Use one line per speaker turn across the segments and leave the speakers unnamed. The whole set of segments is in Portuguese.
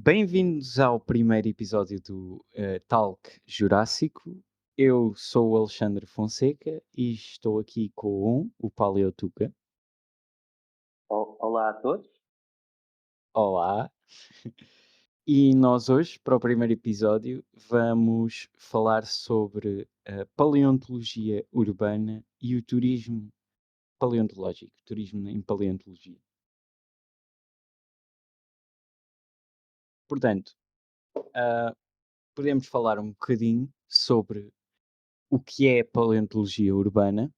Bem-vindos ao primeiro episódio do Talk Jurássico. Eu sou o Alexandre Fonseca e estou aqui com o Paleo Tuca.
Olá a todos.
Olá! E nós hoje, para o primeiro episódio, vamos falar sobre a paleontologia urbana e o turismo paleontológico, turismo em paleontologia. Portanto, podemos falar um bocadinho sobre o que é paleontologia urbana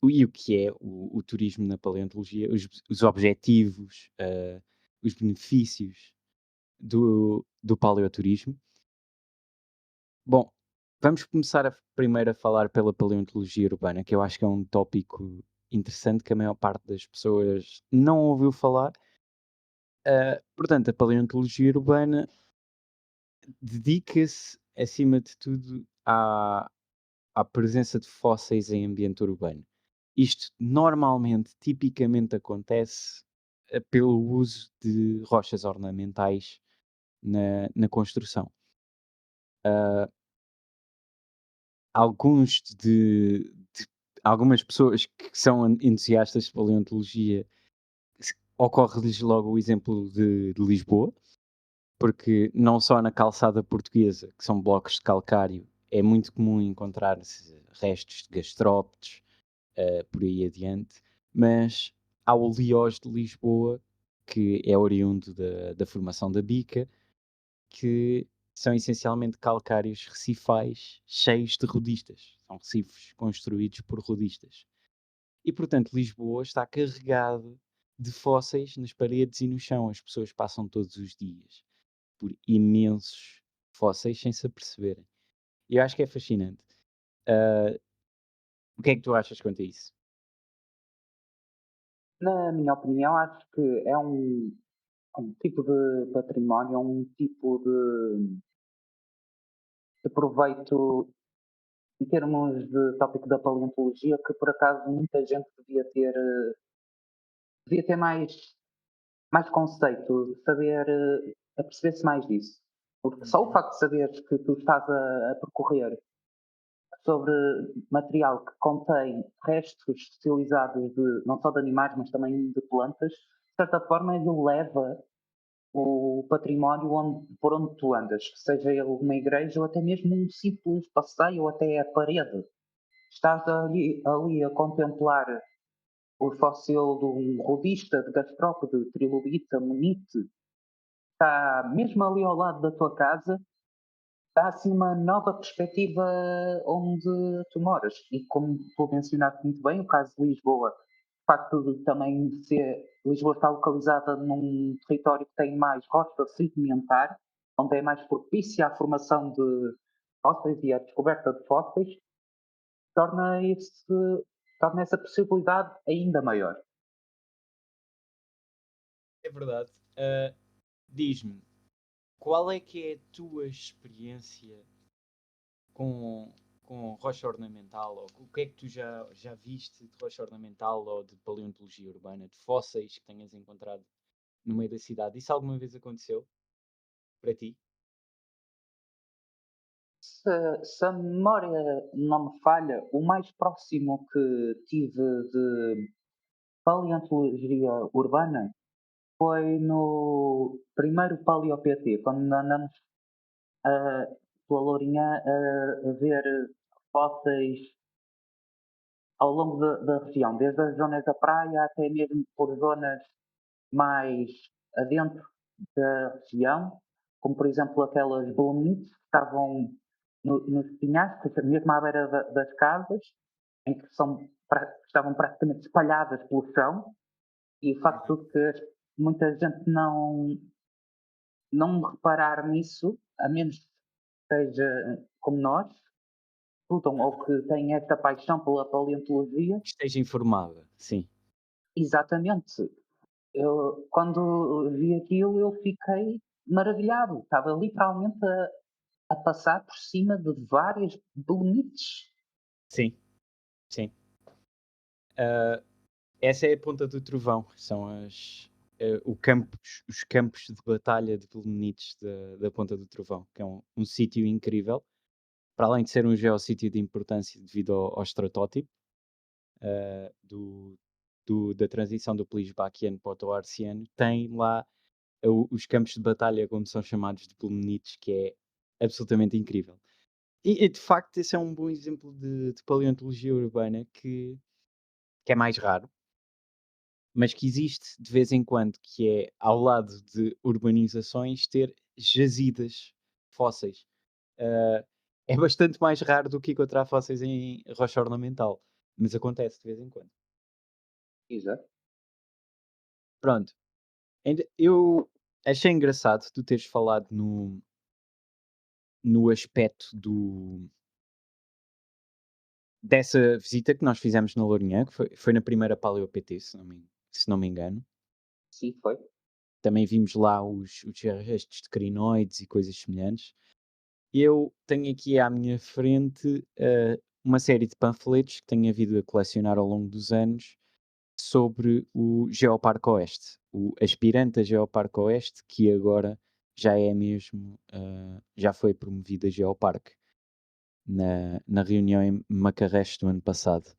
e o que é o turismo na paleontologia, os objetivos, os benefícios do paleoturismo. Bom, vamos começar primeiro a falar pela paleontologia urbana, que eu acho que é um tópico interessante que a maior parte das pessoas não ouviu falar. Portanto, a paleontologia urbana dedica-se, acima de tudo, à presença de fósseis em ambiente urbano. Isto normalmente, tipicamente acontece pelo uso de rochas ornamentais na construção. Alguns algumas pessoas que são entusiastas de paleontologia, ocorre-lhes logo o exemplo de Lisboa, porque não só na calçada portuguesa, que são blocos de calcário, é muito comum encontrar restos de gastrópodes, por aí adiante, mas há o Liós de Lisboa, que é oriundo da formação da bica, que são essencialmente calcários recifais cheios de rodistas. São recifes construídos por rodistas. E, portanto, Lisboa está carregado de fósseis nas paredes e no chão. As pessoas passam todos os dias por imensos fósseis sem se aperceberem. E eu acho que é fascinante. Ah, o que é que tu achas quanto a isso?
Na minha opinião, acho que é um tipo de património, um tipo de proveito em termos de tópico da paleontologia que por acaso muita gente devia ter mais conceito, de saber aperceber-se mais disso. Porque só o
Uhum.
facto de saberes que tu estás a percorrer sobre material que contém restos fossilizados não só de animais, mas também de plantas, de certa forma ele leva o património por onde tu andas, seja ele uma igreja ou até mesmo um simples passeio ou até a parede. Estás ali a contemplar o fóssil de um rodista, de gastrópode, de trilobite, amonite, está mesmo ali ao lado da tua casa, dá assim uma nova perspectiva onde tu moras. E como tu mencionaste muito bem, o caso de Lisboa, o facto de também ser Lisboa está localizada num território que tem mais rocha sedimentar, onde é mais propícia à formação de fósseis e à descoberta de fósseis, torna, esse, torna essa possibilidade ainda maior.
É verdade. Diz-me, qual é que é a tua experiência com, com rocha ornamental? Ou o que é que tu já viste de rocha ornamental ou de paleontologia urbana, de fósseis que tenhas encontrado no meio da cidade? Isso alguma vez aconteceu para ti?
Se a memória não me falha, o mais próximo que tive de paleontologia urbana foi no primeiro Paleo PT, quando andamos ah, pela Lourinhã a ver fósseis ao longo da região, desde as zonas da praia até mesmo por zonas mais adentro da região, como por exemplo aquelas bolumites que estavam nos pinhascos, mesmo à beira das casas, em que estavam praticamente espalhadas pelo chão, e o
Uhum.
facto de que muita gente não reparar nisso, a menos que seja como nós, lutam ou que têm esta paixão pela paleontologia.
Esteja informada, sim.
Exatamente. Eu, quando vi aquilo, eu fiquei maravilhado. Estava literalmente a passar por cima de várias bonites.
Sim, sim. Ah, essa é a ponta do trovão. São os campos de batalha de Belemnites da Ponta do Trovão, que é um sítio incrível, para além de ser um geossítio de importância devido ao estratótipo eh, do, da transição do Plisbaquiano para o Toarciano, tem lá os campos de batalha, como são chamados, de Belemnites, que é absolutamente incrível. E, de facto, esse é um bom exemplo de paleontologia urbana que é mais raro, mas que existe de vez em quando, que é ao lado de urbanizações ter jazidas fósseis. Ah, é bastante mais raro do que encontrar fósseis em rocha ornamental, mas acontece de vez em quando.
Exato.
Pronto, eu achei engraçado tu teres falado no aspecto dessa visita que nós fizemos na Lourinhã, que foi na primeira Paleo PT, se não me engano.
Sim, foi.
Também vimos lá os restos de crinoides e coisas semelhantes. Eu tenho aqui à minha frente uma série de panfletos que tenho havido a colecionar ao longo dos anos sobre o Geoparque Oeste, o aspirante a Geoparque Oeste, que agora já é mesmo, já foi promovido a Geoparque na reunião em Macarreste do ano passado.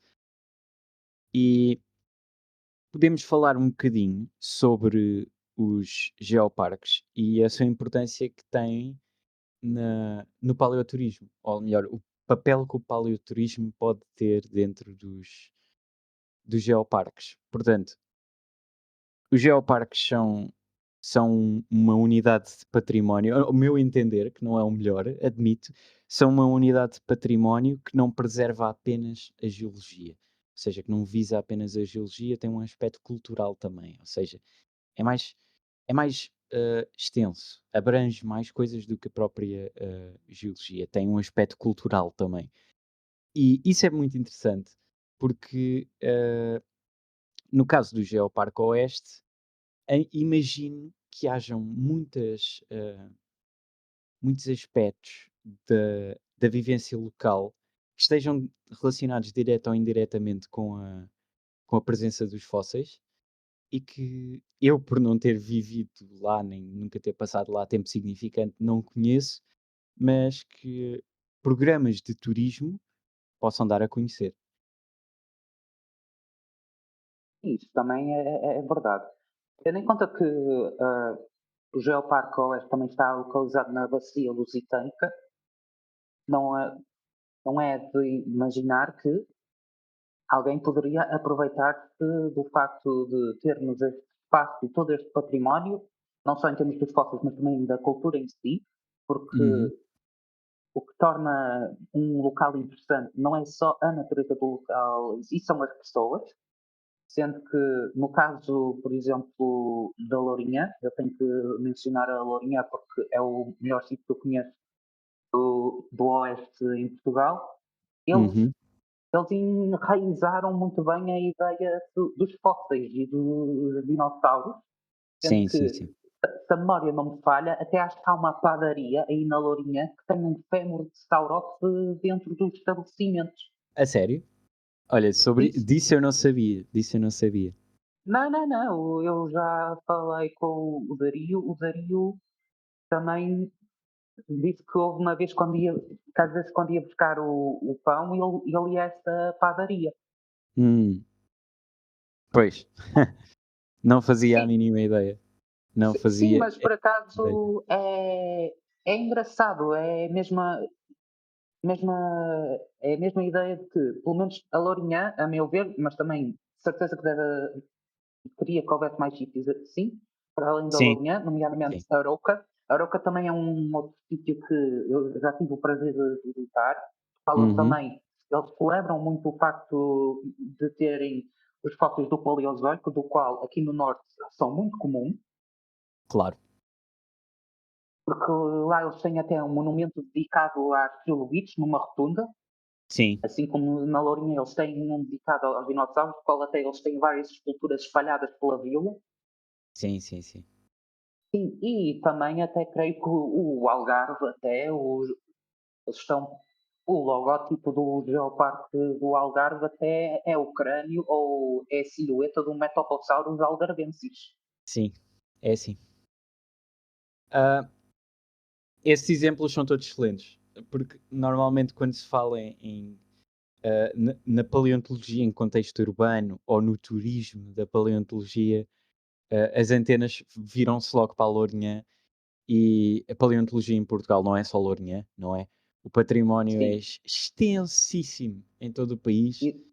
E podemos falar um bocadinho sobre os geoparques e a sua importância que têm no paleoturismo, ou melhor, o papel que o paleoturismo pode ter dentro dos geoparques. Portanto, os geoparques são uma unidade de património, ao meu entender, que não é o melhor, admito, são uma unidade de património que não preserva apenas a geologia. Ou seja, que não visa apenas a geologia, tem um aspecto cultural também. Ou seja, é mais extenso, abrange mais coisas do que a própria geologia. Tem um aspecto cultural também. E isso é muito interessante, porque no caso do Geoparque Oeste, imagino que hajam muitos aspectos da vivência local que estejam relacionados direta ou indiretamente com a presença dos fósseis e que eu, por não ter vivido lá, nem nunca ter passado lá tempo significante, não conheço, mas que programas de turismo possam dar a conhecer.
Isso também é verdade. Tendo em conta que o Geoparque Oeste também está localizado na bacia lusitânica, não é, não é de imaginar que alguém poderia aproveitar-se do facto de termos este espaço e todo este património, não só em termos dos fósseis, mas também da cultura em si, porque
Uhum.
o que torna um local interessante não é só a natureza do local, e são as pessoas, sendo que no caso, por exemplo, da Lourinhã, eu tenho que mencionar a Lourinhã porque é o melhor sítio que eu conheço do Oeste em Portugal, eles,
Uhum.
eles enraizaram muito bem a ideia dos fósseis e dos dinossauros, sendo
Sim, sim,
que,
sim.
se a memória não me falha, até acho que há uma padaria aí na Lourinhã que tem um fémur de Saurops dentro dos estabelecimentos.
A sério? Olha,
Isso.
disso eu não sabia. Disso eu não sabia.
Não, não, não. Eu já falei com o Dario. O Dario também disse que houve uma vez que às vezes quando ia buscar o pão, ele ia a essa padaria.
Hum, pois, não fazia a
Sim,
mínima ideia. Não
sim,
fazia
mas por
ideia.
acaso é engraçado. Mesma, é a mesma ideia de que, pelo menos a Lourinhã, a meu ver, mas também de certeza que queria que houvesse mais sítios assim, para além da
Sim,
Lourinhã, nomeadamente
sim.
a Arouca. A Arouca também é um outro sítio que eu já tive o prazer de visitar. Falam
Uhum,
também, eles celebram muito o facto de terem os fósseis do Paleozoico, do qual aqui no Norte são muito comuns,
claro.
porque lá eles têm até um monumento dedicado às trilobites, numa rotunda,
Sim,
assim como na Lourinhã eles têm um dedicado aos dinossauros, do qual até eles têm várias esculturas espalhadas pela vila.
sim, sim, sim.
Sim, e também até creio que o Algarve, eles estão, o logótipo do Geoparque do Algarve até é o crânio ou é a silhueta do Metoplosaurus algarvensis.
sim, é assim. Ah, esses exemplos são todos excelentes, porque normalmente quando se fala na paleontologia em contexto urbano ou no turismo da paleontologia, as antenas viram-se logo para a Lourinhã e a paleontologia em Portugal não é só Lourinhã, não é? O património é
Sim,
extensíssimo em todo o país
e-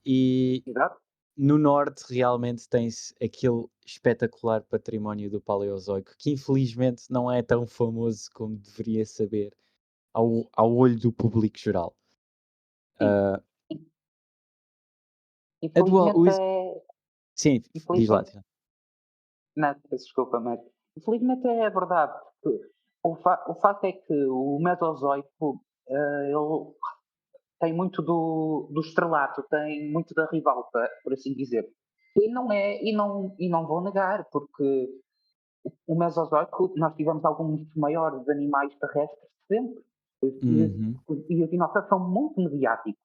e
exato.
no norte realmente tem-se aquele espetacular património do Paleozoico, que infelizmente não é tão famoso como deveria saber ao olho do público geral.
Sim.
Ah, a dual,
Infelizmente é.
sim, diz lá.
Infelizmente, não, peço desculpa, mas infelizmente é verdade. Porque o facto é que o Mesozoico ele tem muito do estrelato, tem muito da ribalta, por assim dizer. E não vou negar, porque o Mesozoico nós tivemos alguns dos maiores animais terrestres de sempre.
Uhum,
E os dinossauros são muito mediáticos.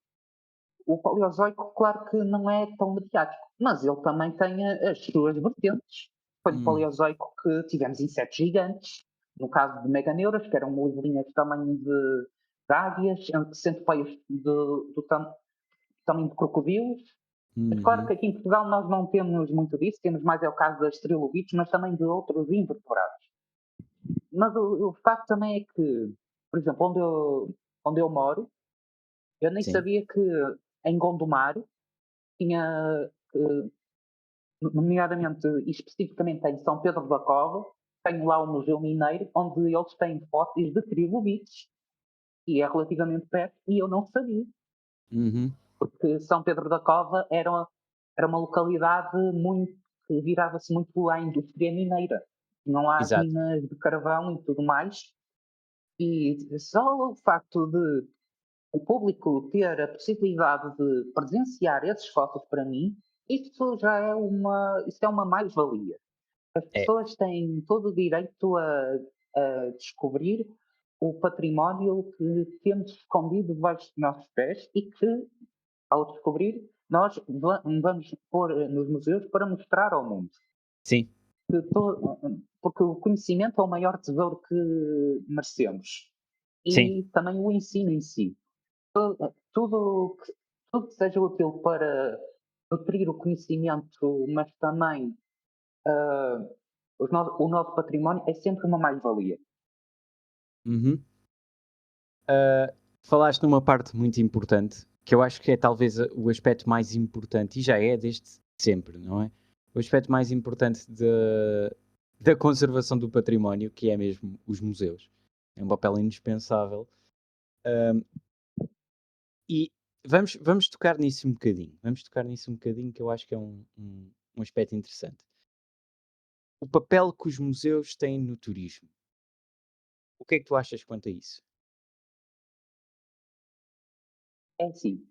O Paleozoico, claro que não é tão mediático, mas ele também tem as suas vertentes. Foi no
hum,
Paleozoico que tivemos insetos gigantes, no caso de meganeuras, que eram livrinhas de tamanho de águias, centopeias do tamanho de crocodilos. Mas claro
uhum,
que aqui em Portugal nós não temos muito disso, temos mais é o caso das trilobites, mas também de outros invertebrados. Mas o facto também é que, por exemplo, onde eu moro, eu nem
sim,
sabia que em Gondomar tinha, nomeadamente e especificamente em São Pedro da Cova, tenho lá o Museu Mineiro, onde eles têm fósseis de trilobites, e é relativamente perto, e eu não sabia,
uhum,
porque São Pedro da Cova era uma localidade muito que virava-se muito à indústria mineira. Não há as
exato,
minas de carvão e tudo mais, e só o facto de o público ter a possibilidade de presenciar esses fósseis para mim, isso é uma mais-valia. As
é,
pessoas têm todo o direito a descobrir o património que temos escondido debaixo dos nossos pés e que, ao descobrir, nós vamos pôr nos museus para mostrar ao mundo.
sim,
Porque o conhecimento é o maior tesouro que merecemos.
sim,
E também o ensino em si. Tudo, tudo que seja útil para nutrir o conhecimento, mas também ah, o nosso património é sempre uma mais-valia.
uhum. Falaste numa parte muito importante, que eu acho que é talvez o aspecto mais importante, e já é desde sempre, não é? O aspecto mais importante da conservação do património, que é mesmo os museus. É um papel indispensável. Ahm, e vamos tocar nisso um bocadinho. Vamos tocar nisso um bocadinho, que eu acho que é um aspecto interessante. O papel que os museus têm no turismo. O que é que tu achas quanto a isso?
É assim,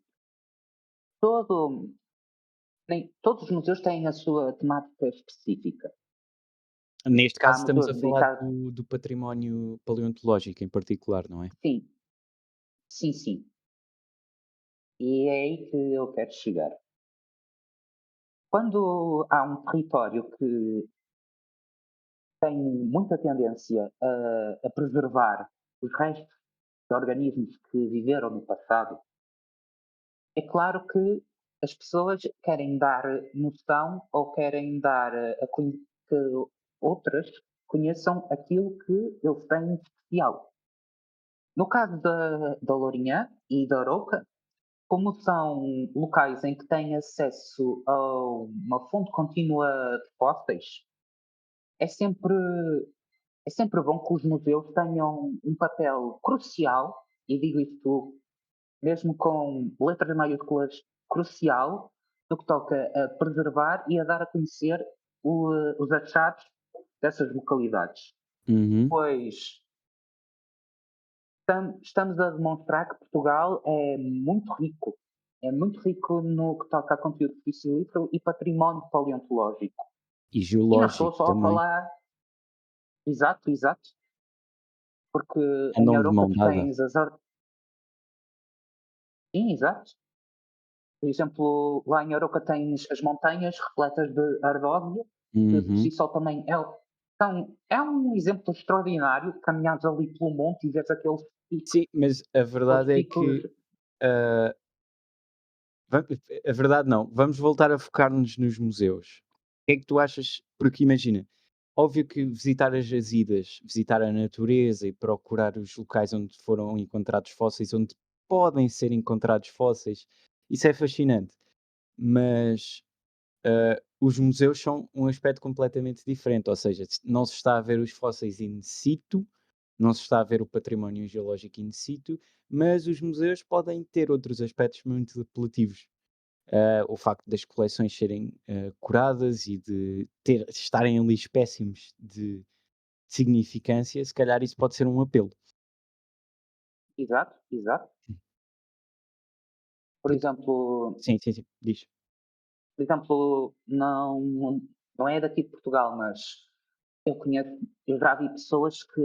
todo, todos os museus têm a sua temática específica.
Neste
Há
caso estamos a
museus
falar
dedicados,
do património paleontológico em particular, não é?
sim, sim, sim. E é aí que eu quero chegar. Quando há um território que tem muita tendência a preservar os restos de organismos que viveram no passado, é claro que as pessoas querem dar noção ou querem dar que outras conheçam aquilo que eles têm de especial. No caso da Lourinhã e da Arouca, como são locais em que têm acesso a uma fonte contínua de fósseis, é sempre, é sempre bom que os museus tenham um papel crucial, e digo isto mesmo com letras maiúsculas, crucial no que toca a preservar e a dar a conhecer os achados dessas localidades.
Uhum.
Pois estamos a demonstrar que Portugal é muito rico no que toca a conteúdo fossilífero e património paleontológico.
E
E não estou
geológico
só a
também.
falar, exato, exato, porque em
Andam de
Europa
mão
tu
dada.
tens sim, exato. Por exemplo, lá em Aroca tens as montanhas repletas de ardósia, que por si
Uhum.
só também é um exemplo extraordinário, caminhares ali pelo monte e vês
Sim, mas a
aqueles
verdade é
picos.
que, ah, va a verdade não, vamos voltar a focar-nos nos museus. O que é que tu achas porque imagina, óbvio que visitar as jazidas, visitar a natureza e procurar os locais onde foram encontrados fósseis, onde podem ser encontrados fósseis, isso é fascinante, mas os museus são um aspecto completamente diferente, ou seja, não se está a ver os fósseis in situ, não se está a ver o património geológico in situ, mas os museus podem ter outros aspectos muito apelativos. O facto das coleções serem curadas e de estarem ali espécimes de significância, se calhar isso pode ser um apelo.
Exato, exato. Por
Porque,
exemplo
sim, sim, sim, diz.
por exemplo, não é daqui de Portugal, mas eu conheço eu já vi pessoas que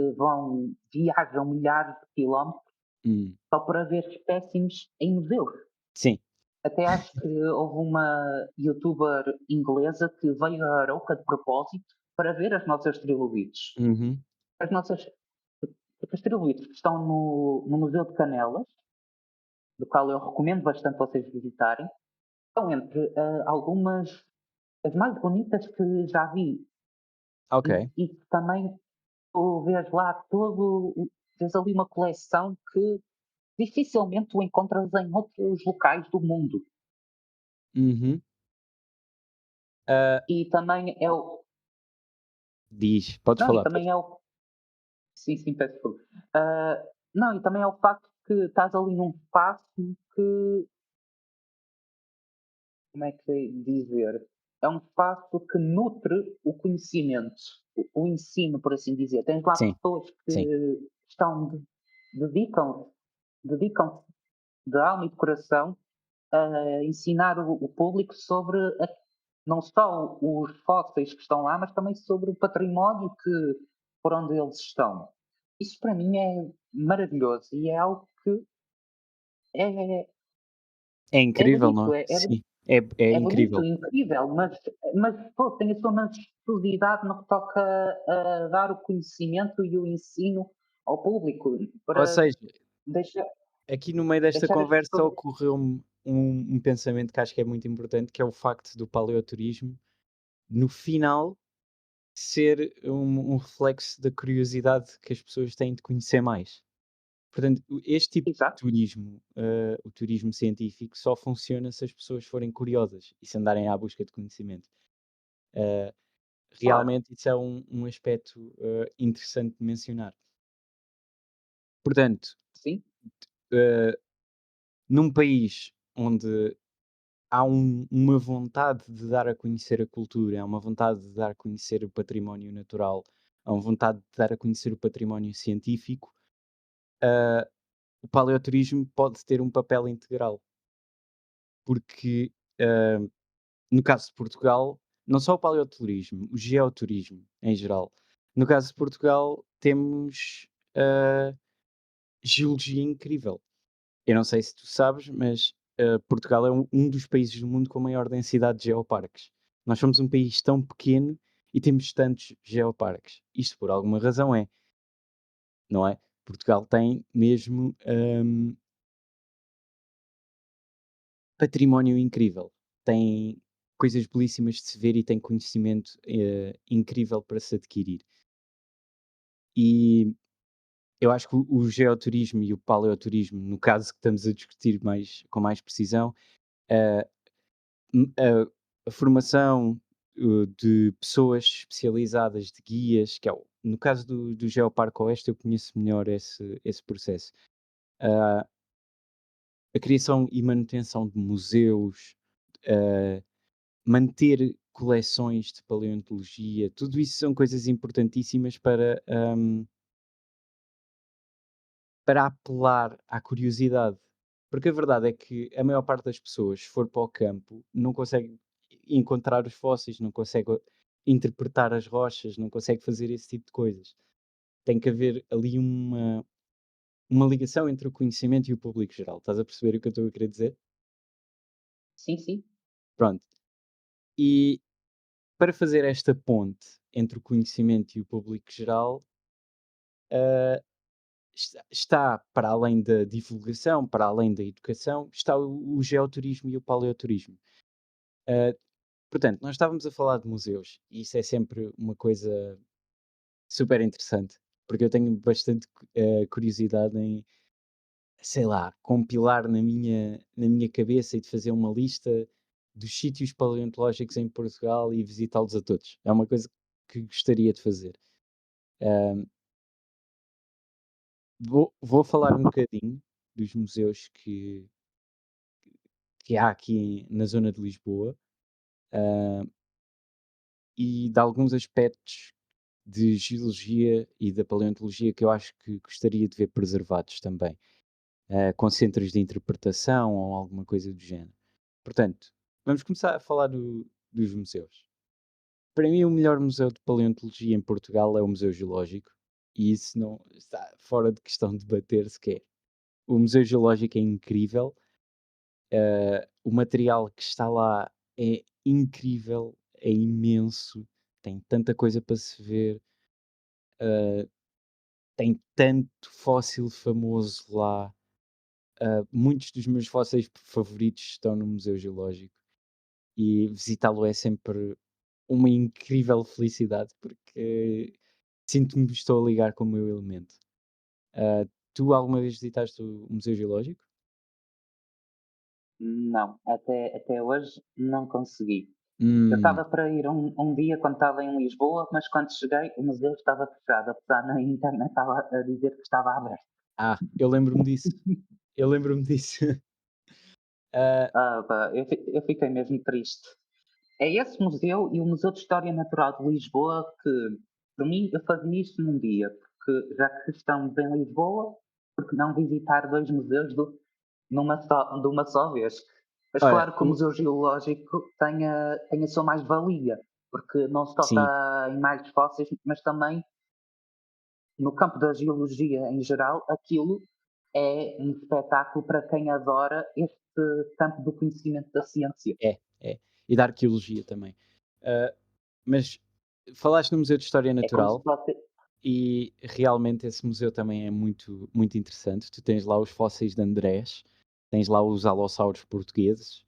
viajam milhares de quilómetros
Hum,
só para ver espécimes em museus.
sim.
Até acho que houve uma youtuber inglesa que veio a Arouca de propósito para ver as nossas trilobites.
Uhum.
As nossas porque as trilobites que estão no Museu de Canelas, do qual eu recomendo bastante vocês visitarem, estão entre algumas as mais bonitas que já vi.
Ok.
E também tu vês lá vês ali uma coleção que dificilmente tu encontras em outros locais do mundo.
Uhum. Ah,
E também é o
diz, podes
não, e
falar,
também
podes.
é o sim, sim, peço desculpa. Não, e também é o facto que estás ali num espaço que, como é que é dizer? É um espaço que nutre o conhecimento, o ensino, por assim dizer. Tens lá
Sim,
pessoas
sim.
que estão de dedicam-se de alma e de coração a ensinar o público sobre não só os fósseis que estão lá, mas também sobre o património por onde eles estão. Isso para mim é maravilhoso e é algo que é,
É
é
incrível, não
bonito,
é?
é
Sim, é
é bonito,
incrível.
incrível, mas pô, tem a sua majestosidade no que toca a dar o conhecimento e o ensino ao público,
Ou
para
seja,
deixar,
aqui no meio desta
deixar as
conversa
pessoas.
ocorreu-me um pensamento que acho que é muito importante, que é o facto do paleoturismo, no final, ser um reflexo da curiosidade que as pessoas têm de conhecer mais. Portanto, este tipo de
Exato,
turismo, o turismo científico, só funciona se as pessoas forem curiosas e se andarem à busca de conhecimento. Ah,
claro,
realmente isso é um aspecto, interessante de mencionar. Portanto,
sim,
ah, num país onde há uma vontade de dar a conhecer a cultura, há uma vontade de dar a conhecer o património natural, há uma vontade de dar a conhecer o património científico, ah, o paleoturismo pode ter um papel integral, porque, ah, no caso de Portugal, não só o paleoturismo, o geoturismo em geral. No caso de Portugal, temos geologia incrível. Eu não sei se tu sabes, mas Portugal é um dos países do mundo com maior densidade de geoparques. Nós somos um país tão pequeno e temos tantos geoparques. Isto por alguma razão é, não é? Portugal tem mesmo património incrível. Tem coisas belíssimas de se ver e tem conhecimento incrível para se adquirir. E eu acho que o geoturismo e o paleoturismo, no caso que estamos a discutir com mais precisão, eh, a formação, de pessoas especializadas, de guias, que é o no caso do Geoparque Oeste eu conheço melhor esse processo. Ah, a criação e manutenção de museus, ah, manter coleções de paleontologia, tudo isso são coisas importantíssimas para apelar à curiosidade. Porque a verdade é que a maior parte das pessoas, se for para o campo, não consegue encontrar os fósseis, não consegue interpretar as rochas, não consegue fazer esse tipo de coisas. Tem que haver ali uma ligação entre o conhecimento e o público geral. Estás a perceber o que eu estou a querer dizer?
sim, sim.
Pronto. E para fazer esta ponte entre o conhecimento e o público geral, ah, está para além da divulgação, para além da educação, está o geoturismo e o paleoturismo. Ah, Portanto, nós estávamos a falar de museus e isso é sempre uma coisa super interessante, porque eu tenho bastante curiosidade em, sei lá, compilar na minha cabeça e de fazer uma lista dos sítios paleontológicos em Portugal e visitá-los a todos. É uma coisa que gostaria de fazer. Ah, vou falar um bocadinho dos museus que há aqui na zona de Lisboa, ah, e de alguns aspectos de geologia e da paleontologia que eu acho que gostaria de ver preservados também, com centros de interpretação ou alguma coisa do género. Portanto, vamos começar a falar dos museus. Para mim, o melhor museu de paleontologia em Portugal é o Museu Geológico, e isso não está fora de questão de debater sequer. O Museu Geológico é incrível, o material que está lá é incrível, é imenso, tem tanta coisa para se ver, ah, tem tanto fóssil famoso lá. Muitos dos meus fósseis favoritos estão no Museu Geológico e visitá-lo é sempre uma incrível felicidade porque sinto-me que estou a ligar com o meu elemento. Ah, Tu alguma vez visitaste o Museu Geológico?
Não, até hoje não consegui. Eu
Hum,
estava para ir um dia quando estava em Lisboa, mas quando cheguei o museu estava fechado, apesar na internet estava a dizer que estava aberto.
eu lembro-me disso. Eu lembro-me disso. Ah,
Ah, pá, eu fiquei mesmo triste. É esse museu e o Museu de História Natural de Lisboa que, para mim, eu fazia isto num dia, porque já que estamos em Lisboa, porque não visitar dois museus de uma só vez? Mas
Olha,
claro que o Museu Geológico tem a sua mais-valia, porque não se
sim,
toca em mais fósseis, mas também no campo da geologia em geral, aquilo é um espetáculo para quem adora este campo do conhecimento da ciência.
é. E da arqueologia também. Ah, mas falaste no Museu de História
É como se
Natural.
fosse.
E realmente esse museu também é muito, muito interessante. Tu tens lá os fósseis de Andrés, tens lá os alossauros portugueses,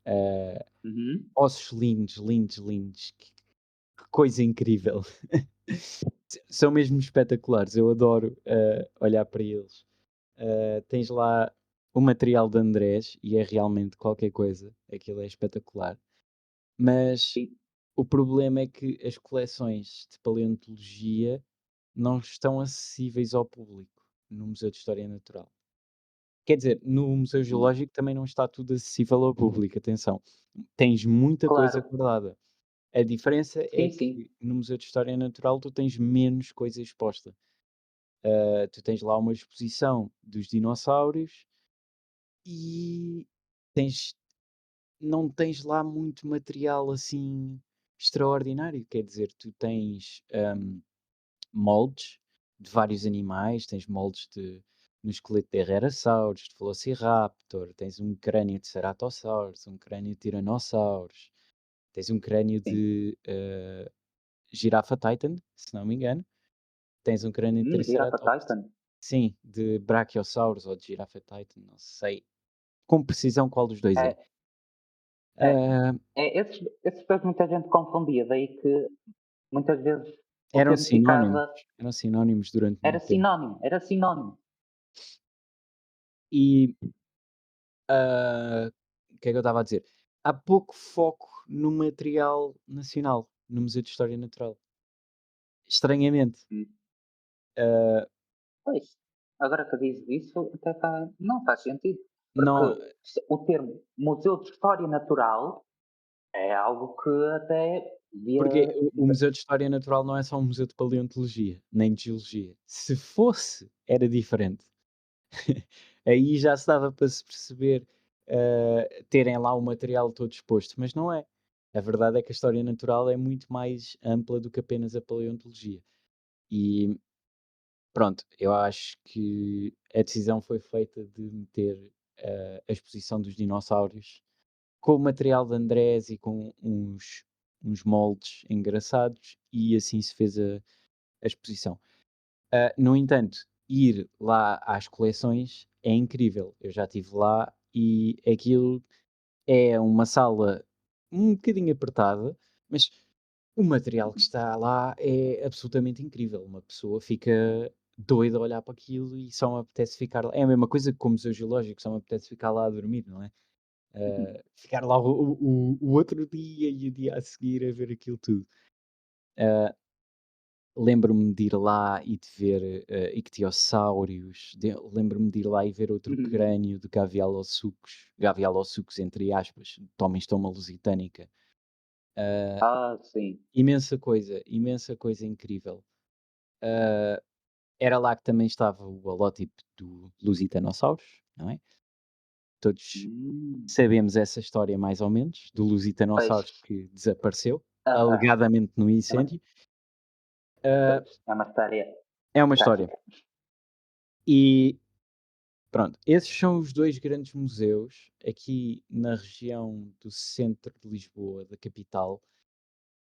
eh,
Uhum.
ossos lindos, lindos, lindos. Que coisa incrível! São mesmo espetaculares. Eu adoro olhar para eles. Tens lá o material de Andrés e é realmente qualquer coisa. Aquilo é espetacular. Mas
Sim.
o problema é que as coleções de paleontologia não estão acessíveis ao público no Museu de História Natural. Quer dizer, no Museu
Hum.
Geológico também não está tudo acessível ao público, atenção. Tens muita coisa
Claro.
guardada. A diferença é
Sim, sim.
que no Museu de História Natural tu tens menos coisa exposta. Tu tens lá uma exposição dos dinossauros e tens, não tens lá muito material assim extraordinário. Quer dizer, tu tens moldes de vários animais, tens moldes no esqueleto de Herrerasaurus, de Velociraptor, tens um crânio de Ceratosaurus, um crânio de Tiranossauros, tens um crânio
Sim.
de girafa Titan, se não me engano, tens um crânio de
Girafa
Triceratops,
Titan.
sim, de Brachiosaurus ou de girafa Titan, não sei com precisão qual dos dois é.
É, é,
Ah,
esses dois muita gente confundia, daí que muitas vezes o
Eram
termo
sinónimos,
ficava.
eram sinónimos durante
Era
muito tempo.
sinónimo, era sinónimo.
E o que é que eu estava a dizer? Há pouco foco no material nacional, no Museu de História Natural. Estranhamente.
Hum.
Ah,
Pois, agora que dizes isso, até não faz sentido. Porque
não,
o termo Museu de História Natural é algo que até devia.
porque o Museu de História Natural não é só um museu de paleontologia, nem de geologia. Se fosse, era diferente. Aí já se dava para se perceber, terem lá o material todo exposto, mas não é. A verdade é que a história natural é muito mais ampla do que apenas a paleontologia. E pronto, eu acho que a decisão foi feita de meter, a exposição dos dinossauros com o material de Andrés e com uns moldes engraçados e assim se fez a exposição. No entanto, ir lá às coleções é incrível. Eu já estive lá e aquilo é uma sala um bocadinho apertada, mas o material que está lá é absolutamente incrível. Uma pessoa fica doida a olhar para aquilo e só me apetece ficar lá. É a mesma coisa que com o Museu Geológico, só me apetece ficar lá a dormir, não é? Ficar lá o outro dia e o dia a seguir a ver aquilo tudo. Ah, Lembro-me de ir lá e de ver ictiossauros, lembro-me de ir lá e ver outro crânio de gavialosucos entre aspas, de homem-estoma lusitânica. Ah,
Ah, sim.
imensa coisa incrível. Ah, Era lá que também estava o holótipo do Lusitanossauros, não é? Todos
Hum.
sabemos essa história mais ou menos, do
Pois.
Lusitanossauros que desapareceu,
Aham.
alegadamente no
É uma,
incêndio. Ah,
pois, é uma história
É uma história.
trágica.
E pronto, esses são os 2 grandes museus aqui na região do centro de Lisboa, da capital,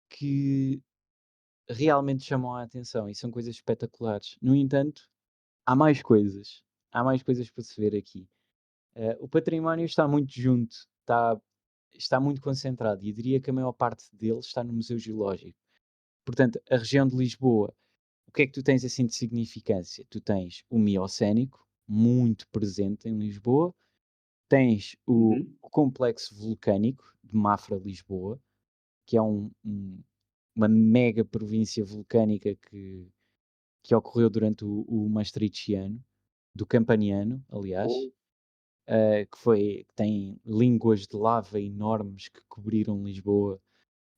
que realmente chamam a atenção e são coisas espetaculares. No entanto, há mais coisas, há mais coisas para se ver aqui. O património está muito junto, está muito concentrado e eu diria que a maior parte dele está no Museu Geológico. Portanto, a região de Lisboa, o que é que tu tens assim de significância? Tu tens o Miocénico, muito presente em Lisboa, tens
Uhum.
o complexo vulcânico de Mafra, Lisboa, que é uma mega província vulcânica que ocorreu durante o Maastrichtiano, do Campaniano, aliás,
Oh,
que tem línguas de lava enormes que cobriram Lisboa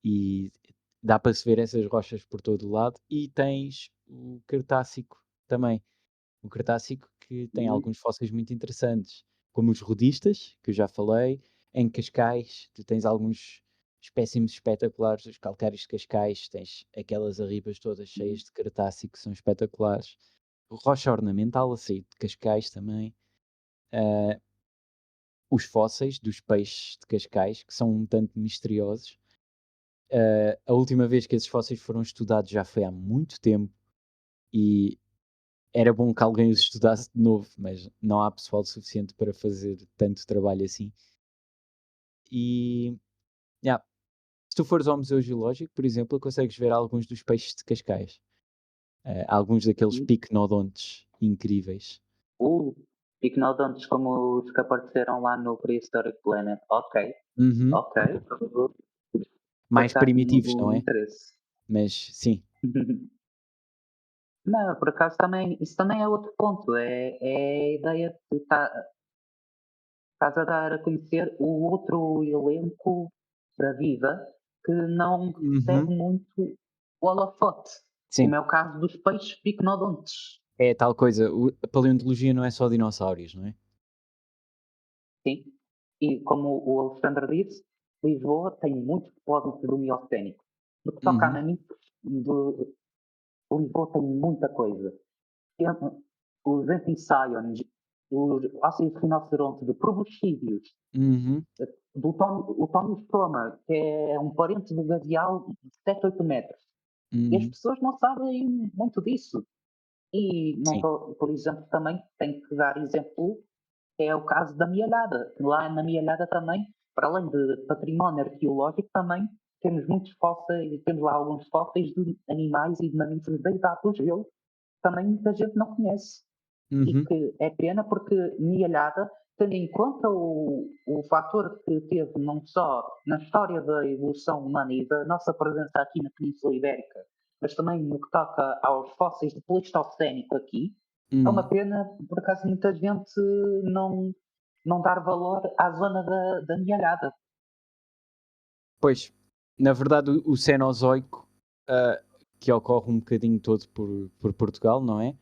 e dá para se ver essas rochas por todo o lado. E tens o Cretácico também. O Cretácico que tem
uhum.
alguns fósseis muito interessantes, como os rodistas, que eu já falei. Em Cascais, tu tens alguns espécimes espetaculares dos calcários de Cascais, tens aquelas arribas todas cheias de Cretácico que são espetaculares. Rocha ornamental a sair de Cascais também. Ah, os fósseis dos peixes de Cascais, que são um tanto misteriosos. A última vez que esses fósseis foram estudados já foi há muito tempo e era bom que alguém os estudasse de novo, mas não há pessoal suficiente para fazer tanto trabalho assim. E, yeah, se tu fores ao Museu Geológico, por exemplo, consegues ver alguns dos peixes de Cascais. Alguns daqueles
Uhum.
picnodontes incríveis.
Uh, Icnodontes como os que apareceram lá no Prehistoric Planet. Ok,
Uhum.
ok. Vou
Mais
passar
primitivos, não
o
é?
interesse.
Mas sim.
Não, por acaso também, isso também é outro ponto, é a ideia de estás a dar a conhecer o outro elenco da Viva que não recebe
Uhum.
muito o holofote, como
Sim.
é o caso dos peixes picnodontes.
É tal coisa. A paleontologia não é só dinossauros, não é?
Sim. E como o Alexandre disse, Lisboa tem muito depósito do Miocénico. No que toca a
Uhum.
mamíferos, Lisboa tem muita coisa. Tem os anfissions, os ósseos rinoceronte, de proboscídeos,
Uhum.
o Tomiosperma, que é um parente do gavial de 7, 8 metros. E as
Uhum.
pessoas não sabem muito disso. E, não
Sim.
tô, por exemplo, também tenho que dar exemplo, que é o caso da Mialhada. Lá na Mialhada também, para além de património arqueológico, também temos muitos fósseis, temos lá alguns fósseis de animais e de mamíferos da idade do gelo, que também muita gente não conhece. E
Uhum.
que é pena porque Mialhada, tendo em conta o fator que teve não só na história da evolução humana e da nossa presença aqui na Península Ibérica, mas também no que toca aos fósseis de Pleistocénico aqui, é uma
Uhum.
pena, por acaso, muita gente não, não dar valor à zona da Mialhada.
Pois, na verdade, o Cenozoico, ah, que ocorre um bocadinho todo por Portugal, não é?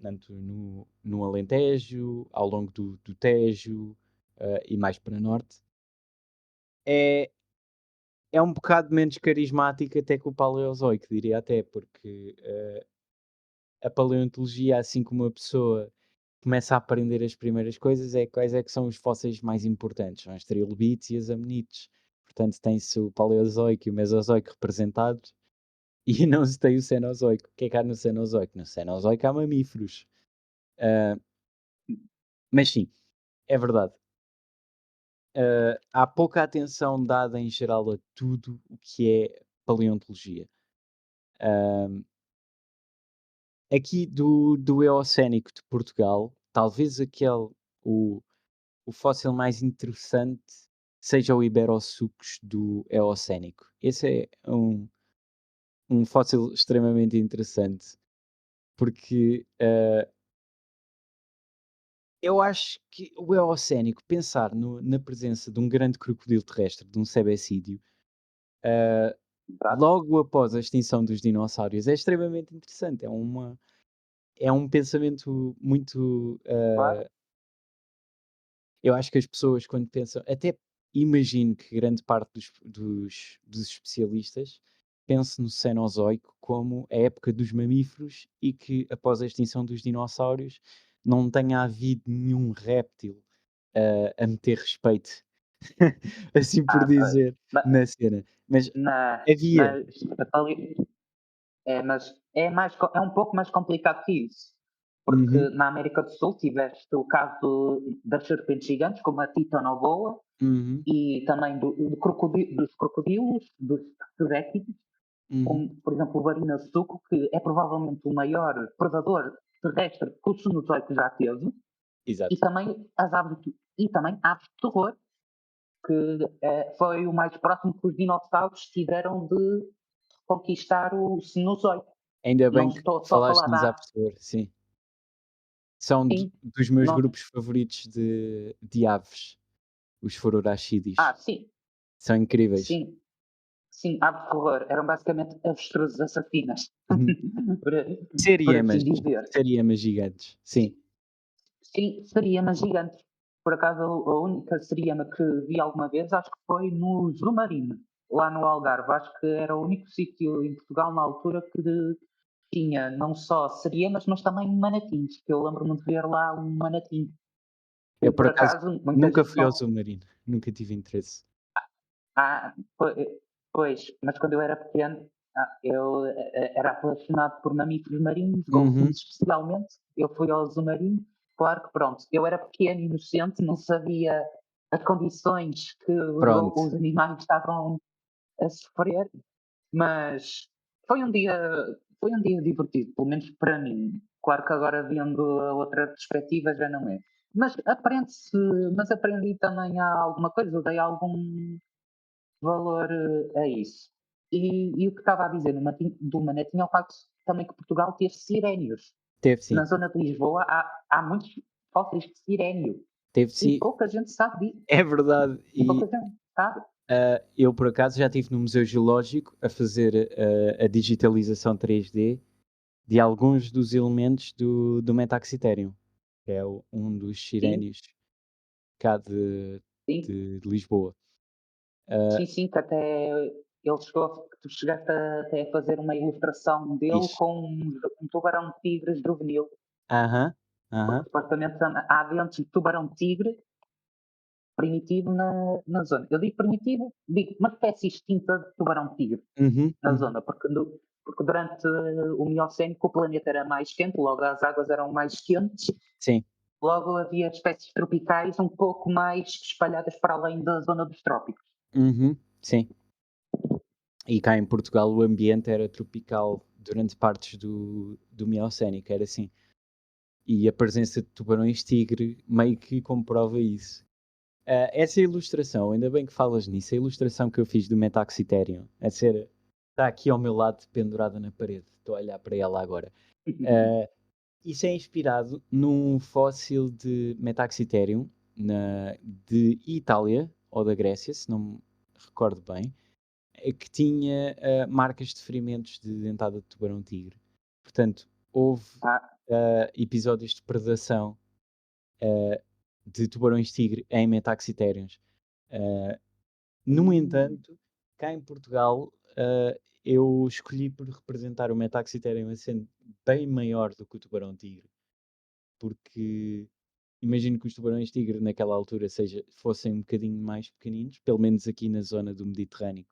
Tanto no Alentejo, ao longo do Tejo, e mais para norte, é, é um bocado menos carismático até que o Paleozoico, diria até, porque a paleontologia, assim como a pessoa começa a aprender as primeiras coisas, é quais é que são os fósseis mais importantes, são as trilobite e as amenites. Portanto, tem-se o Paleozoico e o Mesozoico representados e não se tem o Cenozoico. O que é que há no Cenozoico? No Cenozoico há mamíferos. Ah, mas sim, é verdade. Há pouca atenção dada em geral a tudo o que é paleontologia. Ah, aqui do Eocénico de Portugal, talvez o, o fóssil mais interessante seja o Iberosucos do Eocénico. Esse é um fóssil extremamente interessante, porque eu acho que o Eocénico, pensar na presença de um grande crocodilo terrestre, de um sebecídio,
Exato,
logo após a extinção dos dinossauros, é extremamente interessante. É um pensamento muito.
claro.
Eu acho que as pessoas, quando pensam, até imagino que grande parte dos especialistas pense no Cenozoico como a época dos mamíferos e que após a extinção dos dinossauros não tenha havido nenhum réptil a meter respeito, assim por
Pois.
dizer,
Ma
na cena. Mas
na
havia.
mas a pali mas é um pouco mais complicado que isso,
Uhum,
porque na América do Sul tiveste o caso das serpentes gigantes, como a titanoboa,
uhum,
e também dos crocodilos, dos répteis,
uhum,
como, por exemplo, o barinaçuco, que é provavelmente o maior predador terrestre que o Cenozoico já teve, e
exato.
também aves de terror, que foi o mais próximo que os dinossauros tiveram de conquistar o Cenozoico.
Ainda
Não
bem que
estou só a
falaste
falar
nos
da
Aptor, sim. São
sim,
dos meus
não,
grupos favoritos de aves, os Fururachidis.
sim,
São incríveis.
sim, sim, aves de terror, eram basicamente avestruzes assassinas,
Uhum.
por, por
Seriemas,
assim dizer.
seriemas gigantes, sim.
Sim, seriema gigante. Por acaso, a única seriema que vi alguma vez, acho que foi no Zumarino, lá no Algarve. Acho que era o único sítio em Portugal na altura que tinha não só seriemas, mas também manatins, que eu lembro-me de ver lá um manatim.
Eu
E
por
por
acaso
acaso, muita
nunca
gente
fui ao
não.
submarino, nunca tive interesse.
Ah, pois, mas quando eu era pequeno, eu era apaixonado por mamíferos marinhos,
Uhum,
golfinhos especialmente. Eu fui ao Zumarino, claro que pronto, eu era pequeno, inocente, não sabia as condições que
pronto.
os animais estavam a sofrer, mas foi um dia, foi um dia divertido, pelo menos para mim. Claro que agora vendo a outra perspectiva já não é. Mas aprende-se, mas aprendi também alguma coisa, dei algum valor a isso. E o que estava a dizer do Manetinho é o facto também que Portugal teve sirénios.
Teve sim,
Na zona de Lisboa há muitos fósseis de sirénio
teve
e
sim.
pouca gente sabe disso.
É verdade.
E pouca
E
gente sabe.
eu por acaso já estive no Museu Geológico a fazer a digitalização 3D de alguns dos elementos do Metaxitherium, que é um dos
Sim,
sirénios cá de,
sim,
de Lisboa. Ah,
sim, que até ele chegou, que tu chegaste até a fazer uma ilustração dele
fixe.
com um tubarão-tigre juvenil,
Aham,
porque
aham.
supostamente há dentes de tubarão-tigre primitivo na zona. Eu digo primitivo, digo uma espécie extinta de tubarão-tigre
Uhum,
na
uhum.
zona, porque durante o Miocénico o planeta era mais quente, logo as águas eram mais quentes,
Sim.
logo havia espécies tropicais um pouco mais espalhadas para além da zona dos trópicos.
Uhum, sim. E cá em Portugal o ambiente era tropical durante partes do Miocénico, era assim. E a presença de tubarões-tigre meio que comprova isso. Essa ilustração, ainda bem que falas nisso, a ilustração que eu fiz do Metaxitherium, está aqui ao meu lado, pendurada na parede. Estou a olhar para ela agora. Ah, isso é inspirado num fóssil de Metaxitherium de Itália ou da Grécia, se não me recordo bem, que tinha marcas de ferimentos de dentada de tubarão-tigre. Portanto, houve
Ah,
episódios de predação de tubarões-tigre em Metaxitheriums. Uh, no
hum,
entanto, cá em Portugal, eu escolhi por representar o Metaxitherium a sendo bem maior do que o tubarão-tigre, porque Imagino que os tubarões-tigre naquela altura fossem um bocadinho mais pequeninos, pelo menos aqui na zona do Mediterrâneo,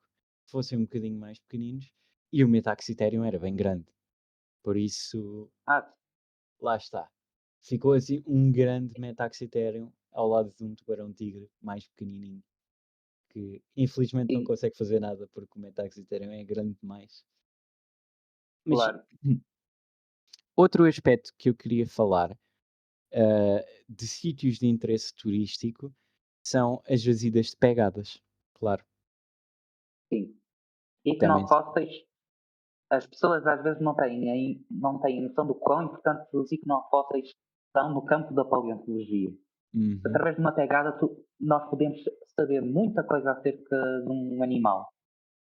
fossem um bocadinho mais pequeninos, e o Metaxitherium era bem grande. Por isso,
Ah,
lá está. Ficou assim um grande Metaxitherium ao lado de um tubarão-tigre mais pequenininho, que infelizmente não
sim,
consegue fazer nada porque o Metaxitherium é grande demais. Mas
claro,
outro aspecto que eu queria falar de sítios de interesse turístico são as jazidas de pegadas, claro,
sim.
também.
Ignofósseis, as pessoas às vezes não têm noção do quão importantes os ignofósseis são no campo da paleontologia.
Uhum.
Através de uma pegada, nós podemos saber muita coisa acerca de um animal.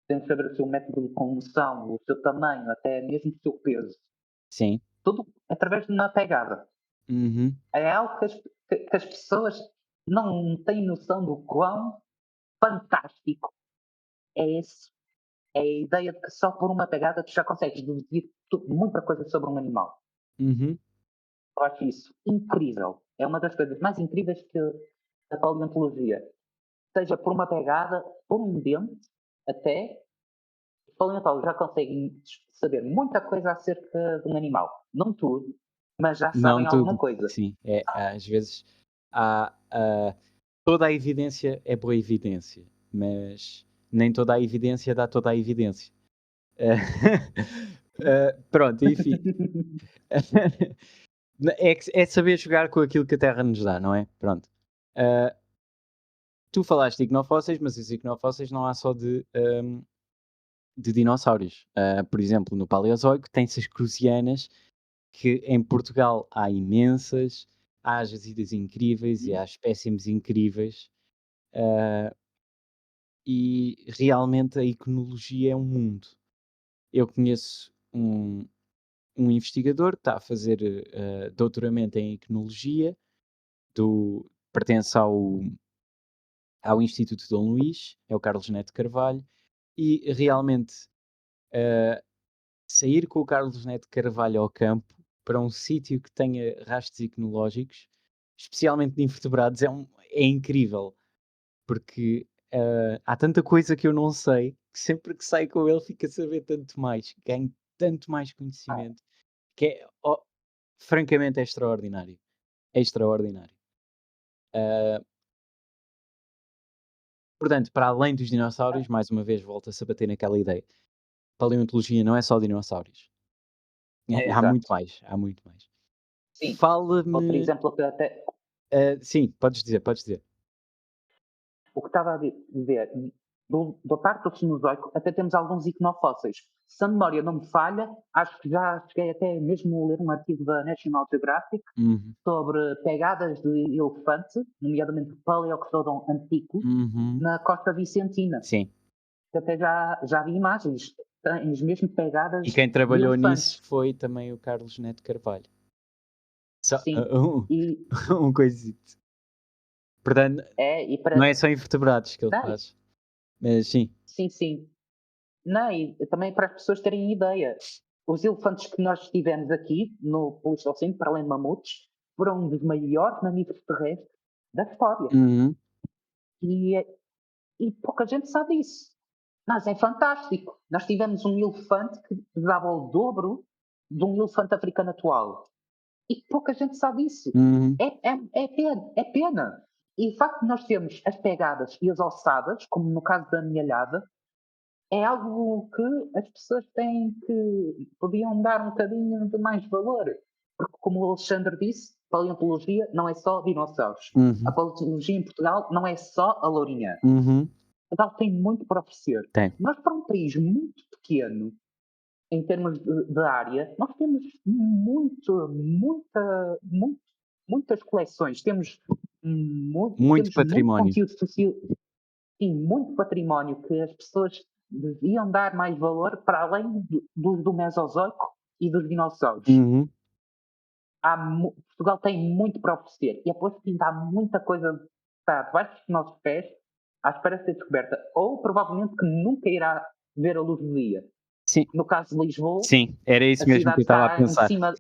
Podemos saber o seu método de locomoção, o seu tamanho, até mesmo o seu peso.
Sim.
Tudo através de uma pegada.
Uhum.
É algo que as pessoas não têm noção do quão fantástico é esse. É a ideia de que só por uma pegada tu já consegues deduzir muita coisa sobre um animal.
Uhum.
Eu acho isso incrível. É uma das coisas mais incríveis que a paleontologia. Seja por uma pegada, por um dente, até, os paleontólogos já conseguem saber muita coisa acerca de um animal. Não tudo, mas já
Não
sabem alguma
tudo,
coisa.
sim. Às vezes há, toda a evidência é boa evidência, mas nem toda a evidência dá toda a evidência. Eh, pronto, enfim. É saber jogar com aquilo que a Terra nos dá, não é? Pronto. Eh, Tu falaste de ignofósseis, mas os ignofósseis não há só de dinossauros. Por exemplo, no Paleozoico tem-se as crucianas, que em Portugal há imensas, há jazidas incríveis e há espécimes incríveis, ah, e realmente a iconologia é um mundo. Eu conheço um investigador que está a fazer doutoramento em iconologia, pertence ao Instituto Dom Luís, é o Carlos Neto Carvalho, e realmente ah, sair com o Carlos Neto Carvalho ao campo para um sítio que tenha rastros iconológicos, especialmente de invertebrados, é incrível, porque há tanta coisa que eu não sei, que sempre que saio com ele fico a saber tanto mais, ganho tanto mais
Ah,
conhecimento, que francamente é extraordinário. É extraordinário. Ah, Portanto, para além dos dinossauros, mais uma vez volta-se a bater naquela ideia. Paleontologia não é só dinossauros. Há muito
exato.
mais, há muito mais.
Sim. Outro
Fala-me.
exemplo que até
Sim, podes dizer, podes dizer.
o que estava a dizer, do parte do Cenozoico até temos alguns iconofósseis. Se a memória não me falha, acho que já cheguei até mesmo a ler um artigo da National Geographic
Uhum,
sobre pegadas de elefante, nomeadamente Paleoxodon antiquus,
uhum.
na costa vicentina.
Sim.
Até já vi imagens, tens mesmo
E
pegadas
quem
de
trabalhou nisso
elefantes.
foi também o Carlos Neto Carvalho. Só,
Sim, e
um coisito. Portanto,
e
não
para.
é só invertebrados que ele
Não,
faz. Mas sim.
sim, sim. Não, e também para as pessoas terem ideia, os elefantes que nós tivemos aqui no Pleistoceno, para além de mamutes, foram um dos maiores mamíferos terrestres da história.
Uhum,
E, e pouca gente sabe isso. Mas é fantástico. Nós tivemos um elefante que pesava o dobro de um elefante africano atual. E pouca gente sabe isso.
uhum,
É pena, é pena. E o facto de nós termos as pegadas e as ossadas, como no caso da minhalhada, é algo que as pessoas podiam dar um bocadinho de mais valor. Porque, como o Alexandre disse, paleontologia não é só dinossauros. A
uhum,
paleontologia em Portugal não é só a lourinhã.
uhum.
Portugal tem muito para oferecer.
Tem.
Nós, para um país muito pequeno, em termos de área, nós temos muitas coleções.
Muito
Temos muito
património.
conteúdo social, sim, muito património que as pessoas deviam dar mais valor para além do Mesozoico e dos dinossauros.
Uhum.
Portugal tem muito para oferecer e aposto que ainda há muita coisa que está debaixo dos nossos pés à espera de ser descoberta, ou provavelmente que nunca irá ver a luz do dia.
Sim,
No caso de Lisboa,
sim, era isso
a
mesmo que eu
cidade
estava a
está em
pensar.
cima,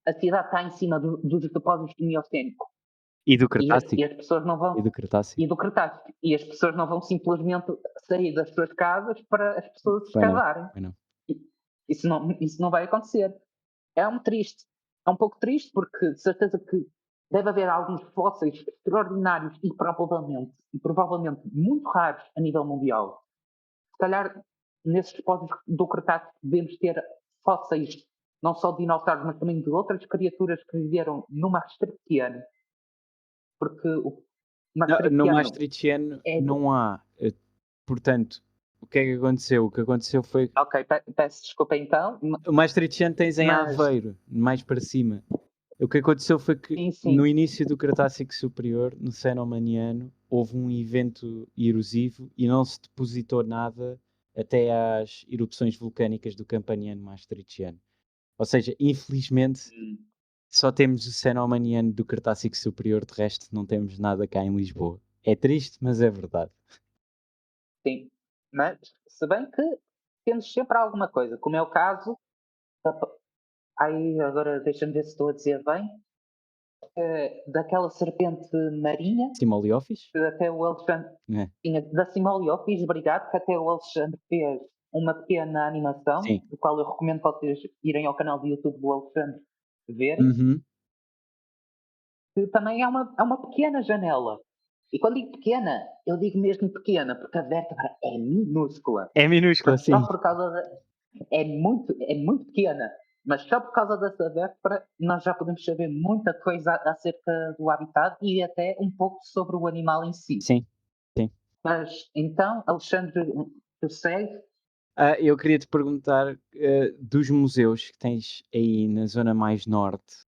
a cidade está em cima dos depósitos do Miocénico
E do
e
Cretácico.
as pessoas não
E do
vão.
Cretácico.
E do Cretácico. E as pessoas não vão simplesmente sair das suas casas para as pessoas
Pois não,
escavarem.
pois não.
Isso não vai acontecer. É um triste. É um pouco triste porque de certeza que deve haver alguns fósseis extraordinários e provavelmente muito raros a nível mundial. Se calhar nesses depósitos do Cretácico devemos ter fósseis não só de dinossauros, mas também de outras criaturas que viveram no Maastrichtiano, porque o
No
Maastrichtiano
Maastrichtiano
é.
não há. Portanto, o que é que aconteceu? O que aconteceu foi.
Ok, peço desculpa então,
O Maastrichtiano tens em
mas
Aveiro, mais para cima. O que aconteceu foi que
sim,
no
sim,
início do Cretácico Superior, no Cenomaniano, houve um evento erosivo e não se depositou nada até às erupções vulcânicas do Campaniano Maastrichtiano. Ou seja, infelizmente, só temos o Cenomaniano do Cretácico Superior, de resto não temos nada cá em Lisboa. É triste, mas é verdade.
sim. Mas, se bem que temos sempre alguma coisa, como é o caso, aí agora deixa-me ver se estou a dizer bem, daquela serpente marinha,
Simoliofis?
que até o Alexandre,
É.
da Simoliopis, obrigado, que até o Alexandre fez uma pequena animação,
Sim.
do qual eu recomendo vocês irem ao canal do YouTube do Alexandre verem,
Uhum.
que também é uma pequena janela. E quando digo pequena, eu digo mesmo pequena, porque a vértebra é minúscula.
É minúscula,
Mas só
sim.
por causa é muito pequena. Mas só por causa dessa vértebra, nós já podemos saber muita coisa acerca do habitat e até um pouco sobre o animal em si.
Sim, sim.
Mas então, Alexandre, tu segue?
Eu queria te perguntar dos museus que tens aí na zona mais norte.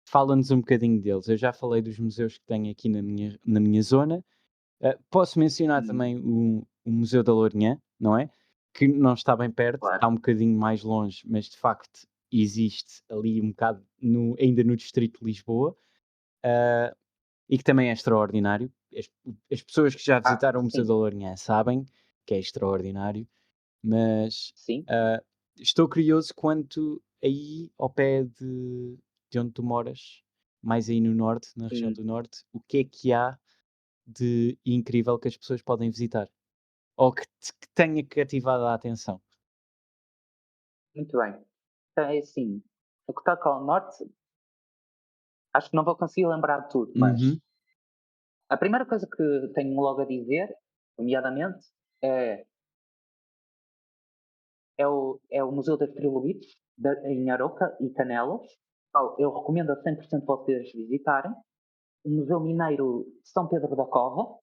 Fala-nos um bocadinho deles. Eu já falei dos museus que tenho aqui na minha zona. Posso mencionar
Hum,
também o Museu da Lourinhã, não é? Que não está bem perto, está
claro.
um bocadinho mais longe, mas de facto existe ali um bocado ainda no distrito de Lisboa, uh, e que também é extraordinário. As pessoas que já
Ah,
visitaram o Museu da
sim,
Lourinhã sabem que é extraordinário, mas
sim.
estou curioso quanto aí ao pé de onde tu moras, mais aí no norte, na região
Hum,
do norte, o que é que há de incrível que as pessoas podem visitar? Ou que tenha cativado a atenção?
muito bem. Então é assim, o que toca ao norte, acho que não vou conseguir lembrar de tudo, mas
Uhum.
a primeira coisa que tenho logo a dizer, nomeadamente, é, é o Museu das Trilobites, em Aroca e Canelas, qual eu recomendo a 100% vocês visitarem. O Museu Mineiro de São Pedro da Cova,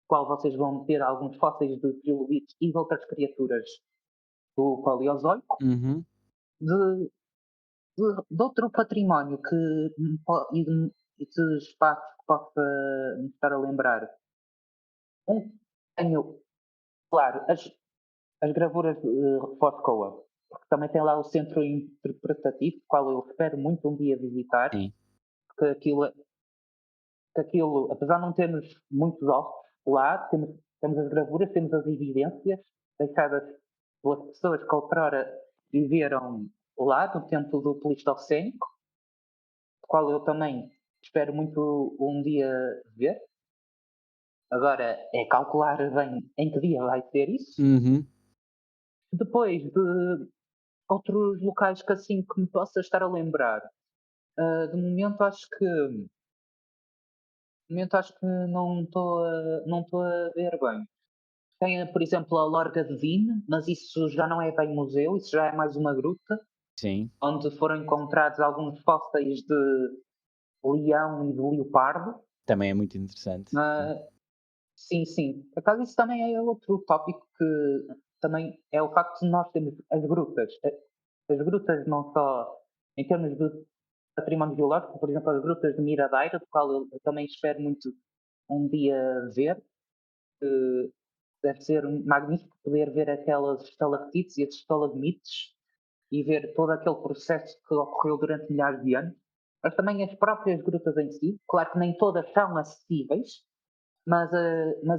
qual vocês vão ter alguns fósseis de trilobites e de outras criaturas do Paleozoico,
Uhum.
de, de outro património e de espaços que possa me estar a lembrar. Tenho, claro, as gravuras de Foscoa, porque também tem lá o centro interpretativo, qual eu espero muito um dia visitar,
Sim.
porque aquilo, apesar de não termos muitos ossos lá, temos as gravuras, temos as evidências deixadas pelas pessoas que outrora viveram lá, no tempo do Pleistocénico, o qual eu também espero muito um dia ver. Agora é calcular bem em que dia vai ser isso.
Uhum.
Depois de outros locais que assim que me possa estar a lembrar, de momento acho que não estou a ver bem. Tem, por exemplo, a Lorga de Vine, mas isso já não é bem museu, isso já é mais uma gruta,
Sim.
onde foram encontrados alguns fósseis de leão e de leopardo.
Também é muito interessante. Sim.
Ah, sim, sim. Por acaso isso também é outro tópico que também é o facto de nós termos as grutas. As grutas não só em termos de património geológico, por exemplo, as grutas de Miradeira, do qual eu também espero muito um dia ver. Deve ser magnífico poder ver aquelas estalactites e as estalagmites e ver todo aquele processo que ocorreu durante milhares de anos, mas também as próprias grutas em si. Claro que nem todas são acessíveis, mas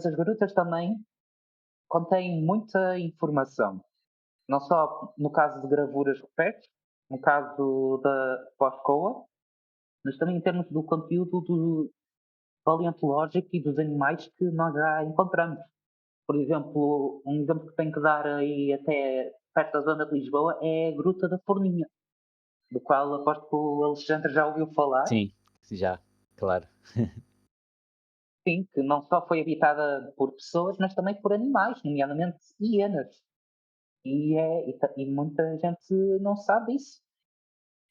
as grutas também contêm muita informação, não só no caso de gravuras rupestres, no caso da pós-coa, mas também em termos do conteúdo do paleontológico e dos animais que nós já encontramos. Por exemplo, um exemplo que tenho que dar aí até perto da zona de Lisboa é a Gruta da Forninha, do qual aposto que o Alexandre já ouviu falar.
Sim, já, claro.
Sim, que não só foi habitada por pessoas, mas também por animais, nomeadamente hienas. E muita gente não sabe disso.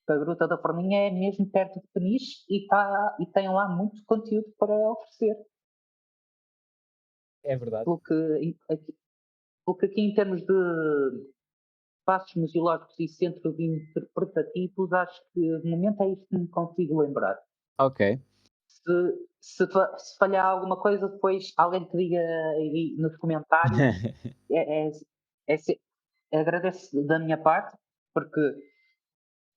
A Gruta da Forninha é mesmo perto de Peniche e tem lá muito conteúdo para oferecer.
É verdade.
Porque, porque aqui em termos de espaços museológicos e centros interpretativos, acho que de momento é isto que me consigo lembrar.
Ok.
Se falhar alguma coisa, depois alguém que diga aí nos comentários. É, é, é se- Agradeço da minha parte, porque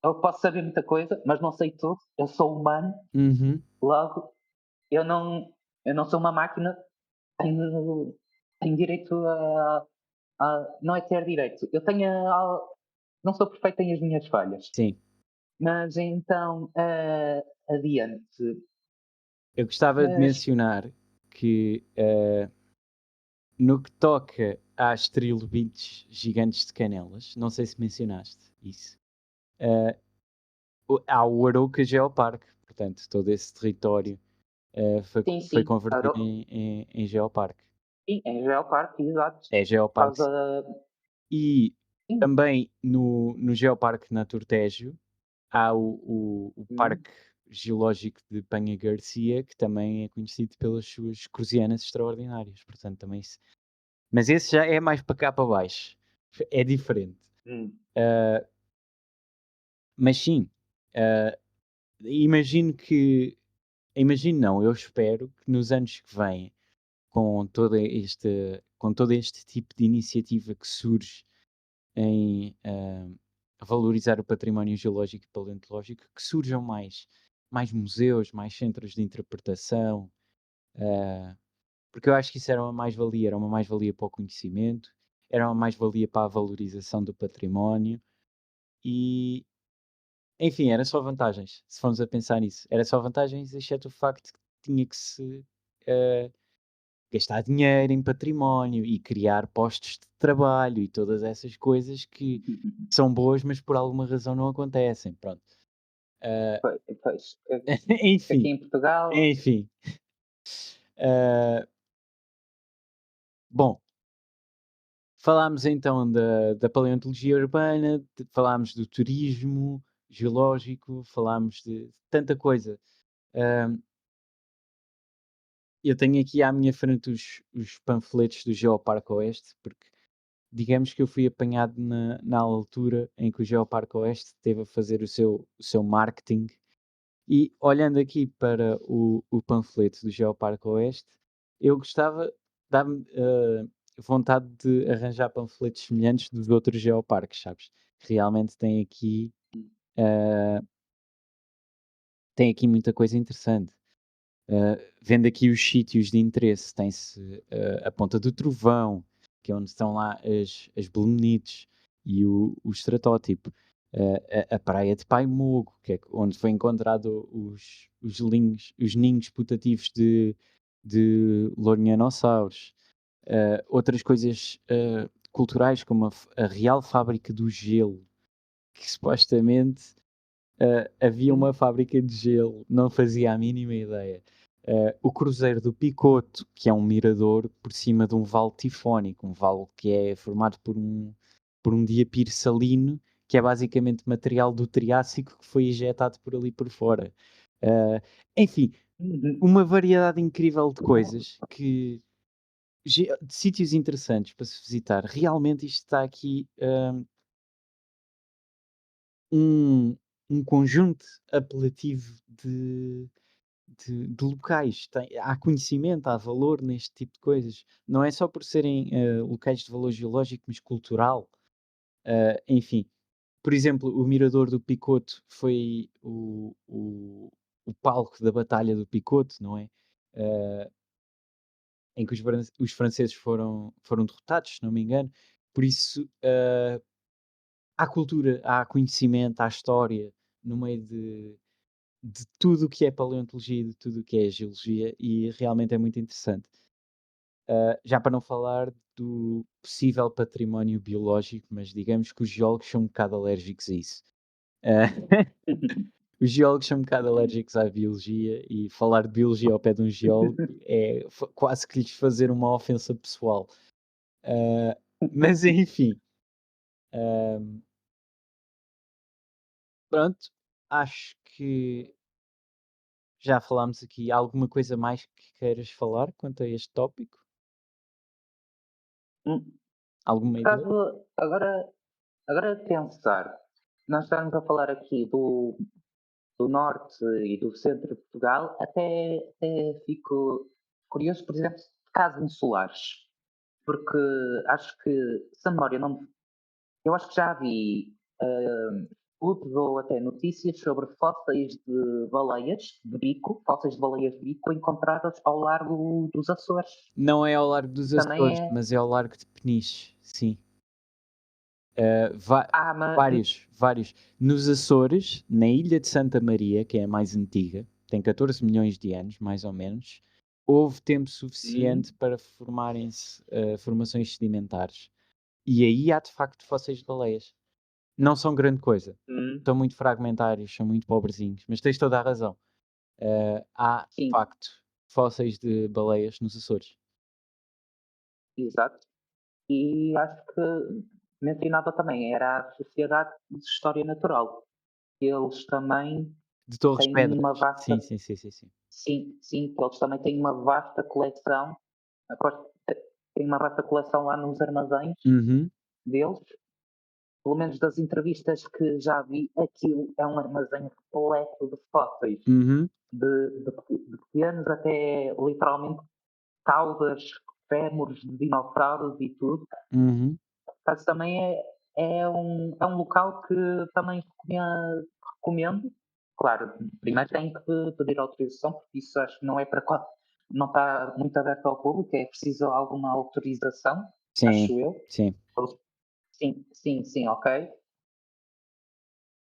eu posso saber muita coisa, mas não sei tudo. Eu sou humano,
Uhum.
logo, eu não, eu não sou uma máquina, tenho direito não é ter direito, não sou perfeito, tenho as minhas falhas.
Sim.
Mas então, adiante.
Eu gostava de
Mas
mencionar que, no que toca às trilobites gigantes de Canelas, não sei se mencionaste isso, eh, há o Arouca Geoparque, portanto, todo esse território
sim,
foi
sim,
convertido em geoparque.
sim, em Geoparque, exato.
É
Por
geoparque.
causa.
E
Sim.
também no Geoparque Natur Tejo há o
Hum,
Parque Geológico de Penha Garcia, que também é conhecido pelas suas cruzianas extraordinárias. Portanto, também mas esse já é mais para cá para baixo. É diferente.
hum.
Ah, mas sim, ah, imagino que. Imagino não, eu espero que nos anos que vêm, com todo este tipo de iniciativa que surge em valorizar o património geológico e paleontológico, que surjam mais museus, mais centros de interpretação, ah, porque eu acho que isso era uma mais-valia para o conhecimento, era uma mais-valia para a valorização do património e, enfim, era só vantagens, se formos a pensar nisso. Era só vantagens, exceto o facto que tinha que se ah, gastar dinheiro em património e criar postos de trabalho e todas essas coisas que são boas, mas por alguma razão não acontecem. Pronto. Ah,
Pois, aqui
enfim,
em Portugal,
enfim. Ah, bom, falámos então da paleontologia urbana, falámos do turismo geológico, falámos de tanta coisa. Ah, eu tenho aqui à minha frente os panfletos do Geoparque Oeste, porque digamos que eu fui apanhado na altura em que o Geoparque Oeste esteve a fazer o seu marketing. E olhando aqui para o panfleto do Geoparque Oeste, eu gostava, dá-me vontade de arranjar panfletos semelhantes dos outros geoparques, sabes? Realmente eh, tem aqui muita coisa interessante. Vendo aqui os sítios de interesse, tem-se a Ponta do Trovão, que é onde estão lá as belemnites e o estratótipo. A Praia de Paimogo, que é onde foi encontrado os ninhos putativos de lourinhanossauros. Outras coisas culturais, como a Real Fábrica do Gelo, que supostamente havia
hum,
uma fábrica de gelo, não fazia a mínima ideia. O Cruzeiro do Picoto, que é um mirador por cima de um vale tifónico, um vale que é formado por um diapir salino, que é basicamente material do Triássico que foi injetado por ali por fora. Uh, enfim,
uhum.
uma variedade incrível de coisas de sítios interessantes para se visitar. Realmente isto está aqui um, um conjunto apelativo de locais. Há conhecimento, há valor neste tipo de coisas. Não é só por serem locais de valor geológico, mas cultural. Enfim, por exemplo, o Mirador do Picoto foi o palco da Batalha do Picoto, não é? Uh, em que os franceses foram derrotados, se não me engano. Por isso, há cultura, há conhecimento, há história no meio de tudo o que é paleontologia e de tudo o que é geologia e realmente é muito interessante. Já para não falar do possível património biológico, mas digamos que os geólogos são um bocado alérgicos a isso. Ah, os geólogos são um bocado alérgicos à biologia e falar de biologia ao pé de um geólogo é quase que lhes fazer uma ofensa pessoal. Ah, mas enfim, ah, pronto, acho que já falámos aqui. Alguma coisa mais que queiras falar quanto a este tópico?
Hum,
Alguma
por
ideia?
acaso, agora a pensar, nós estamos a falar aqui do norte e do centro de Portugal, até fico curioso, por exemplo, de casos insulares, porque acho que, se a memória não me eu acho que já vi estudos ou até notícias sobre fósseis de baleias de bico, fósseis de baleias de bico encontradas ao largo dos Açores.
Não é ao largo dos
Também
Açores,
é.
mas é ao largo de Peniche, sim. Ah,
Ah, mas.
vários, vários. Nos Açores, na ilha de Santa Maria, que é a mais antiga, tem 14 milhões de anos, mais ou menos, houve tempo suficiente
Hum,
para formarem-se formações sedimentares. E aí há de facto fósseis de baleias. Não são grande coisa.
hum,
São muito fragmentários, são muito pobrezinhos, mas tens toda a razão. Há de
sim,
facto fósseis de baleias nos Açores.
exato. E acho que mencionava também, era a Sociedade de História Natural. Eles também
De Torres
têm uma
Vedras.
vasta.
Sim, sim, sim, sim, sim.
Sim, sim, que eles também têm uma vasta coleção. Aposto que têm uma vasta coleção lá nos armazéns
Uhum,
deles. Pelo menos das entrevistas que já vi, aquilo é um armazém repleto de fósseis,
uhum,
de pequenos até literalmente caudas, fémures de dinossauros e tudo.
uhum.
Mas também é um local que também recomendo. Claro, primeiro tem que pedir autorização, porque isso acho que não é para não está muito aberto ao público, é preciso alguma autorização,
Sim,
acho eu.
sim.
Sim, sim, sim, ok.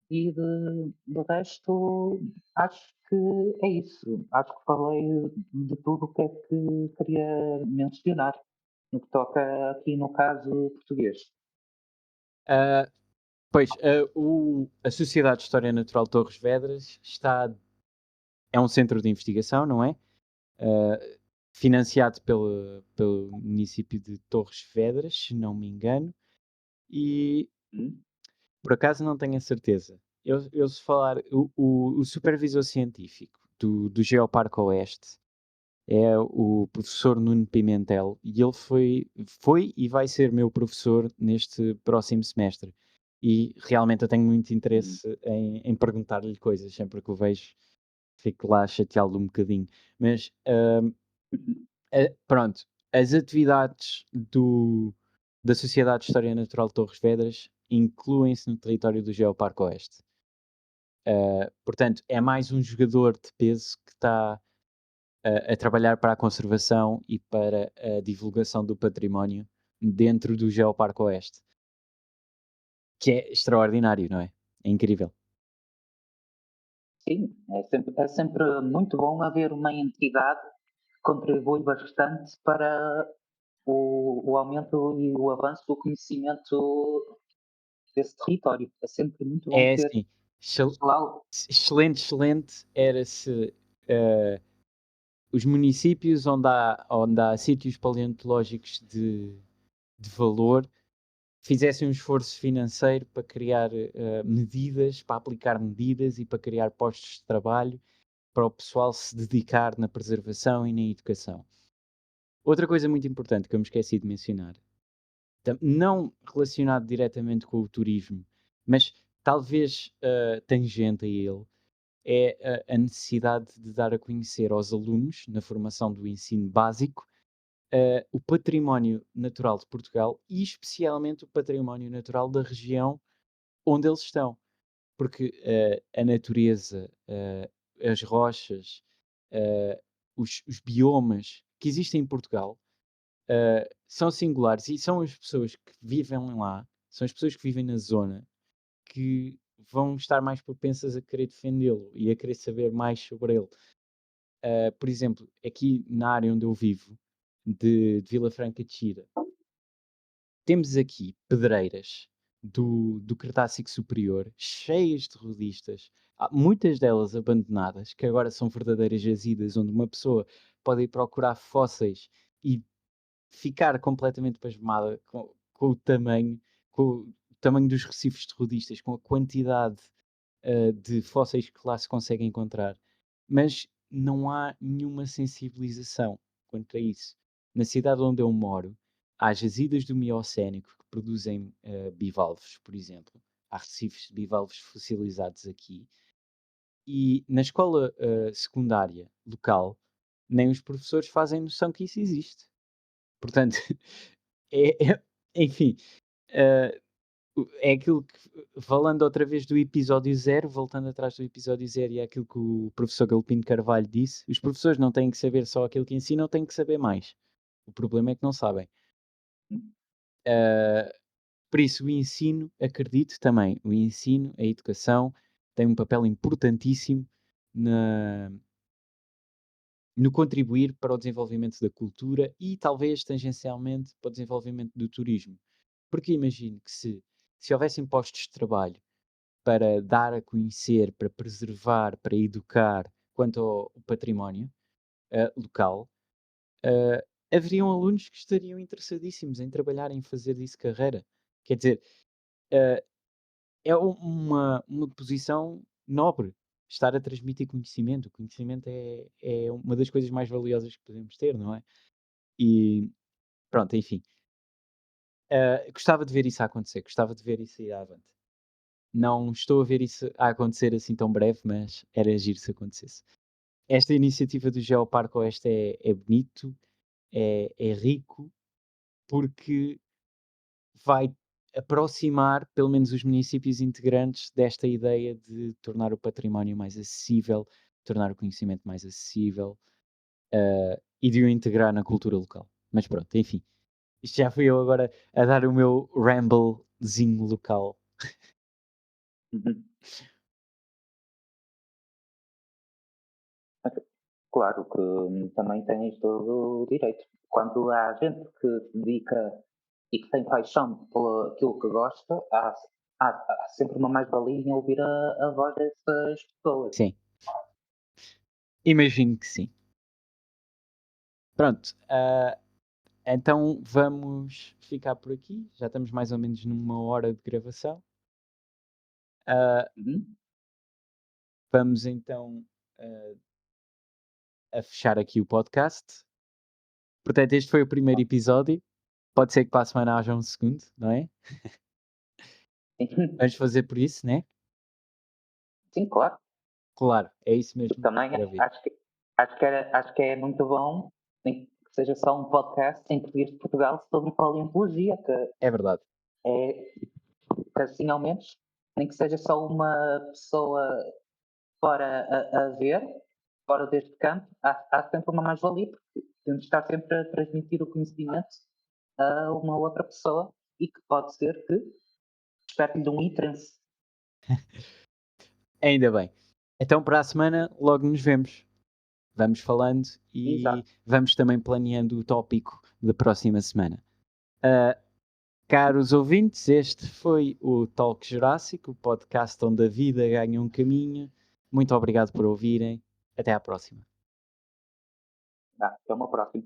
E de resto, acho que é isso. Acho que falei de tudo o que é que queria mencionar, no que toca aqui no caso português.
Ah, pois, a Sociedade de História Natural de Torres Vedras é um centro de investigação, não é? Ah, financiado pelo município de Torres Vedras, se não me engano, e
Hum?
por acaso não tenho a certeza. Eu se falar, o supervisor científico do Geoparque Oeste é o professor Nuno Pimentel e ele foi e vai ser meu professor neste próximo semestre. E realmente eu tenho muito
Hum.
interesse em perguntar-lhe coisas, sempre que o vejo, fico lá a chateá-lo um bocadinho. Mas pronto, as atividades da Sociedade de História Natural de Torres Vedras incluem-se no território do Geoparque Oeste. Portanto, é mais um jogador de peso que está a trabalhar para a conservação e para a divulgação do património dentro do Geoparque Oeste, que é extraordinário, não é? É incrível.
Sim, é sempre muito bom haver uma entidade que contribui bastante para o aumento e o avanço do conhecimento desse território. É sempre muito bom
É
ter
assim, excel-
pessoal.
excelente, excelente era se eh, os municípios onde há sítios paleontológicos de valor fizessem um esforço financeiro para criar medidas, para aplicar medidas e para criar postos de trabalho para o pessoal se dedicar na preservação e na educação. Outra coisa muito importante que eu me esqueci de mencionar, não relacionado diretamente com o turismo, mas talvez tangente a ele, é a necessidade de dar a conhecer aos alunos, na formação do ensino básico, o património natural de Portugal e especialmente o património natural da região onde eles estão. Porque a natureza, as rochas, eh, os biomas que existem em Portugal são singulares e são as pessoas que vivem lá, são as pessoas que vivem na zona que vão estar mais propensas a querer defendê-lo e a querer saber mais sobre ele. Por exemplo, aqui na área onde eu vivo, de Vila Franca de Xira, temos aqui pedreiras do Cretácico Superior, cheias de rodistas, muitas delas abandonadas, que agora são verdadeiras jazidas, onde uma pessoa pode ir procurar fósseis e ficar completamente pasmada com o tamanho, com o tamanho dos recifes de rodistas, com a quantidade de fósseis que lá se consegue encontrar. Mas não há nenhuma sensibilização quanto a isso. Na cidade onde eu moro, há jazidas do Miocénico que produzem bivalves, por exemplo. Há recifes de bivalves fossilizados aqui. E na escola secundária local, nem os professores fazem noção que isso existe. Portanto, enfim, uh, é aquilo que, falando outra vez do episódio 0, voltando atrás do episódio 0, e é aquilo que o professor Galopim de Carvalho disse, os professores não têm que saber só aquilo que ensinam, têm que saber mais. O problema é que não sabem. Por isso, o ensino, acredito também, o ensino, a educação, tem um papel importantíssimo no contribuir para o desenvolvimento da cultura e talvez tangencialmente para o desenvolvimento do turismo. Porque imagino que se houvessem postos de trabalho para dar a conhecer, para preservar, para educar quanto ao património local, haveriam alunos que estariam interessadíssimos em trabalhar em fazer disso carreira. Quer dizer, uh, é uma posição nobre estar a transmitir conhecimento. O conhecimento é uma das coisas mais valiosas que podemos ter, não é? E pronto, enfim. Gostava de ver isso a acontecer, gostava de ver isso ir avante. Não estou a ver isso a acontecer assim tão breve, mas era giro se acontecesse. Esta iniciativa do Geoparque Oeste é bonito, é rico, porque vai aproximar, pelo menos, os municípios integrantes desta ideia de tornar o património mais acessível, tornar o conhecimento mais acessível e de o integrar na cultura local. Mas pronto, enfim. Isto já fui eu agora a dar o meu ramblezinho local.
Uhum. Claro que também tens todo o direito. Quando há gente que se dedica e que tem paixão por aquilo que gosta, há sempre uma mais-valia em ouvir a voz dessas pessoas.
Sim, imagino que sim. Pronto, então vamos ficar por aqui. Já estamos mais ou menos numa hora de gravação.
Uhum.
Vamos então a fechar aqui o podcast. Portanto, este foi o primeiro episódio. Pode ser que para a semana haja um segundo, não é?
Sim.
Vamos fazer por isso, né?
Sim, claro.
Claro, é isso
Eu
mesmo que
também
quero ouvir.
acho que é muito bom nem que seja só um podcast em português de Portugal sobre paleontologia,
É verdade.
que assim ao menos, nem que seja só uma pessoa fora a ver, fora deste campo, há sempre uma mais-valia, porque temos de estar sempre a transmitir o conhecimento a uma outra pessoa e que pode ser que desperte de um interesse.
Ainda bem. Então, para a semana, logo nos vemos. Vamos falando e
Exato.
vamos também planeando o tópico da próxima semana. Caros ouvintes, este foi o Talk Jurássico, o podcast onde a vida ganha um caminho. Muito obrigado por ouvirem. Até à próxima.
Até uma próxima.